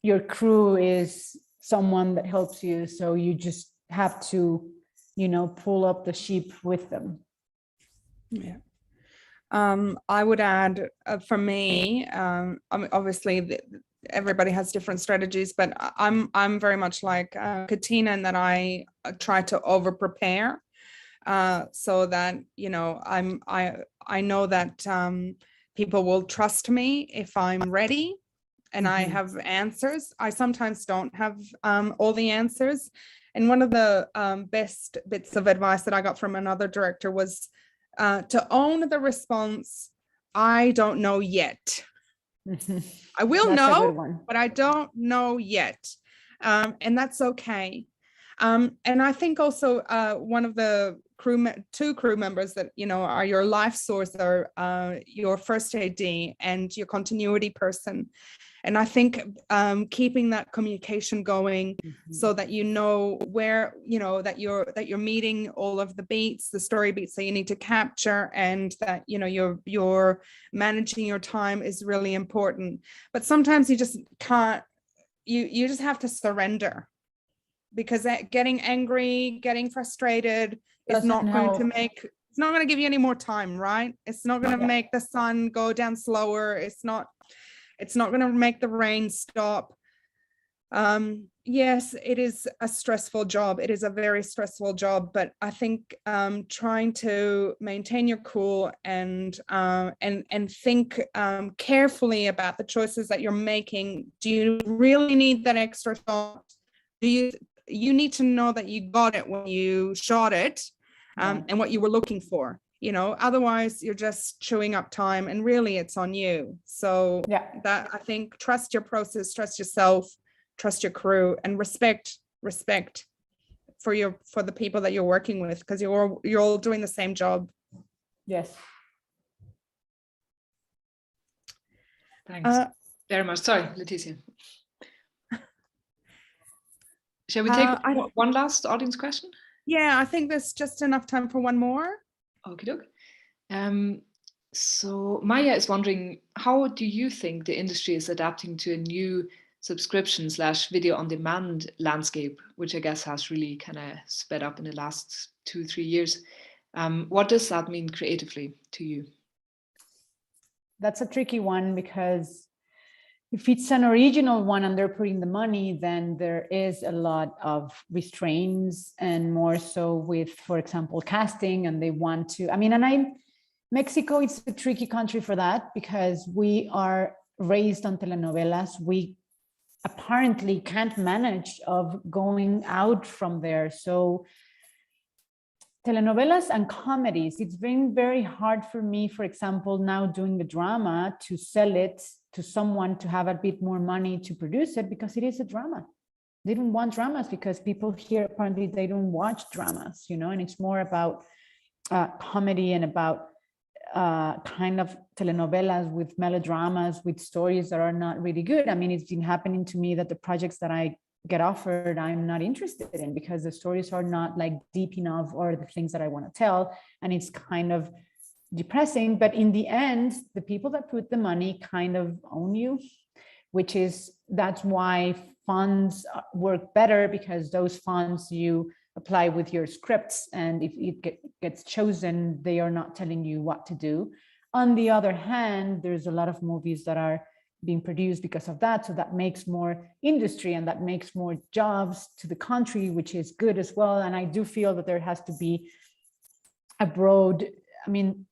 your crew is someone that helps you, so you just have to, you know, pull up the sheep with them. Yeah. I would add, for me, I mean, obviously everybody has different strategies, but I'm very much like Katina in that I try to over prepare, so that, you know, I know that people will trust me if I'm ready and I have answers. I sometimes don't have all the answers. And one of the best bits of advice that I got from another director was to own the response, I don't know yet. I will know, but I don't know yet. And that's okay. And I think also one of the two crew members that, you know, are your life source are your first AD and your continuity person. And I think keeping that communication going so that you know where, you know, that you're meeting all of the beats, the story beats that you need to capture, and that, you know, you're managing your time is really important. But sometimes you just can't, you just have to surrender, because getting angry, getting frustrated is not going to make, it's not going to give you any more time, right? It's not going to make the sun go down slower. It's not going to make the rain stop. Yes, it is a stressful job. It is a very stressful job, but I think trying to maintain your cool and think carefully about the choices that you're making. Do you really need that extra shot? You need to know that you got it when you shot it, and what you were looking for. You know, otherwise you're just chewing up time, and really it's on you. So that, I think, trust your process, trust yourself, trust your crew, and respect for the people that you're working with, because you're all doing the same job. Yes. Thanks very much. Sorry, Leticia. Shall we take one last audience question? Yeah, I think there's just enough time for one more. Okie doke. So Maya is wondering, how do you think the industry is adapting to a new subscription/video on demand landscape, which I guess has really kind of sped up in the last 2-3 years? What does that mean creatively to you? That's a tricky one, because if it's an original one and they're putting the money, then there is a lot of restraints, and more so with, for example, casting, and they want to, I mean, Mexico, it's a tricky country for that, because we are raised on telenovelas. We apparently can't manage of going out from there. So telenovelas and comedies, it's been very hard for me, for example, now doing the drama, to sell it to someone to have a bit more money to produce it, because it is a drama. They don't want dramas, because people here, apparently they don't watch dramas, you know, and it's more about comedy and about kind of telenovelas with melodramas, with stories that are not really good. I mean, it's been happening to me that the projects that I get offered, I'm not interested in, because the stories are not like deep enough, or the things that I want to tell, and it's kind of depressing. But in the end, the people that put the money kind of own you, that's why funds work better, because those funds you apply with your scripts, and if it gets chosen, they are not telling you what to do. On the other hand, there's a lot of movies that are being produced because of that. So that makes more industry and that makes more jobs to the country, which is good as well. And I do feel that there has to be a broad, I mean,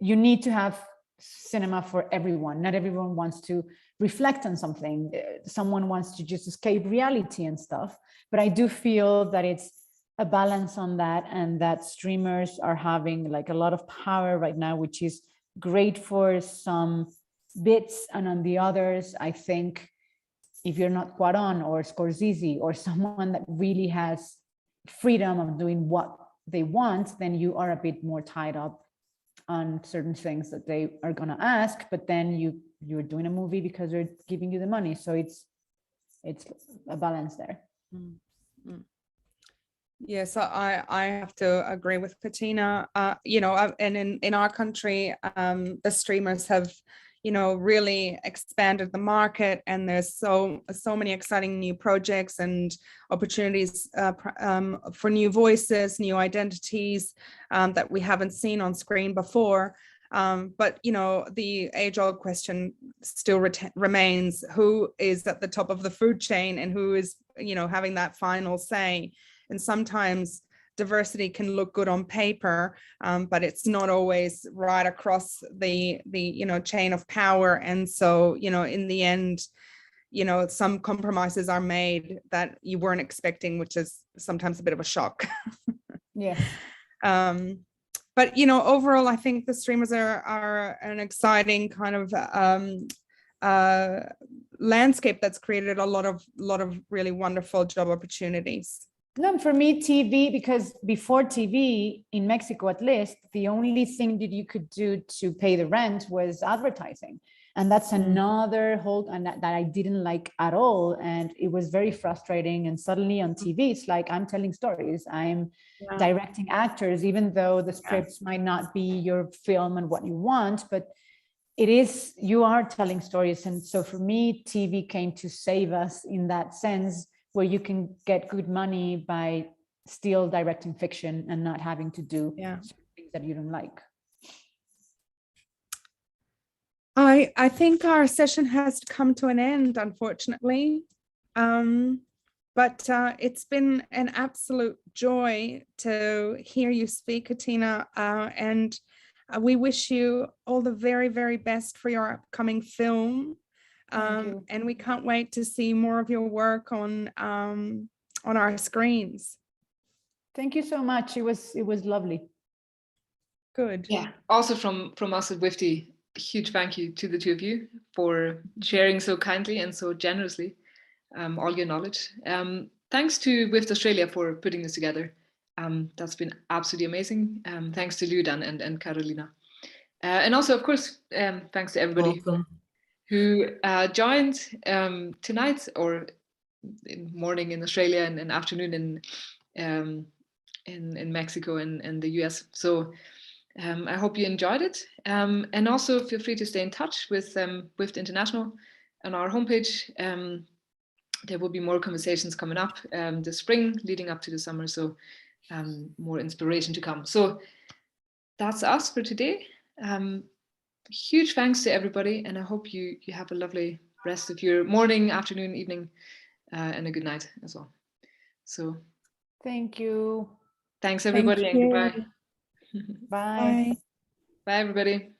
you need to have cinema for everyone. Not everyone wants to reflect on something. Someone wants to just escape reality and stuff. But I do feel that it's a balance on that, and that streamers are having like a lot of power right now, which is great for some bits. And on the others, I think if you're not Cuarón or Scorsese or someone that really has freedom of doing what they want, then you are a bit more tied up on certain things that they are going to ask, but then you're doing a movie because they're giving you the money. So it's a balance there. Mm-hmm. Yes, I have to agree with Katina. You know, and in our country, the streamers have, you know, really expanded the market, and there's so many exciting new projects and opportunities for new voices, new identities that we haven't seen on screen before. But, you know, the age-old question still remains: who is at the top of the food chain and who is, you know, having that final say? And sometimes diversity can look good on paper, but it's not always right across the you know, chain of power. And so, you know, in the end, you know, some compromises are made that you weren't expecting, which is sometimes a bit of a shock. Yes. But, you know, overall, I think the streamers are an exciting kind of landscape that's created a lot of really wonderful job opportunities. No, for me, TV, because before TV, in Mexico at least, the only thing that you could do to pay the rent was advertising. And that's another whole, and that I didn't like at all. And it was very frustrating. And suddenly on TV, it's like, I'm telling stories, I'm directing actors, even though the scripts might not be your film and what you want, but it is, you are telling stories. And so for me, TV came to save us in that sense, where you can get good money by still directing fiction and not having to do things that you don't like. I think our session has come to an end, unfortunately. But it's been an absolute joy to hear you speak, Katina, and we wish you all the very, very best for your upcoming film. And we can't wait to see more of your work on our screens. Thank you so much. It was lovely. Good. Yeah. Also from us at WIFT, huge thank you to the two of you for sharing so kindly and so generously all your knowledge. Thanks to WIFT Australia for putting this together. That's been absolutely amazing. Thanks to Ludan and Carolina. And also, of course, thanks to everybody who joined tonight, or in morning in Australia and afternoon in Mexico and the US. So I hope you enjoyed it. And also feel free to stay in touch with WIFT International on our homepage. There will be more conversations coming up this spring leading up to the summer. So more inspiration to come. So that's us for today. Huge thanks to everybody, and I hope you have a lovely rest of your morning, afternoon, evening, and a good night as well. So thank you. Thanks everybody. Thank you. And goodbye. Bye. Bye everybody.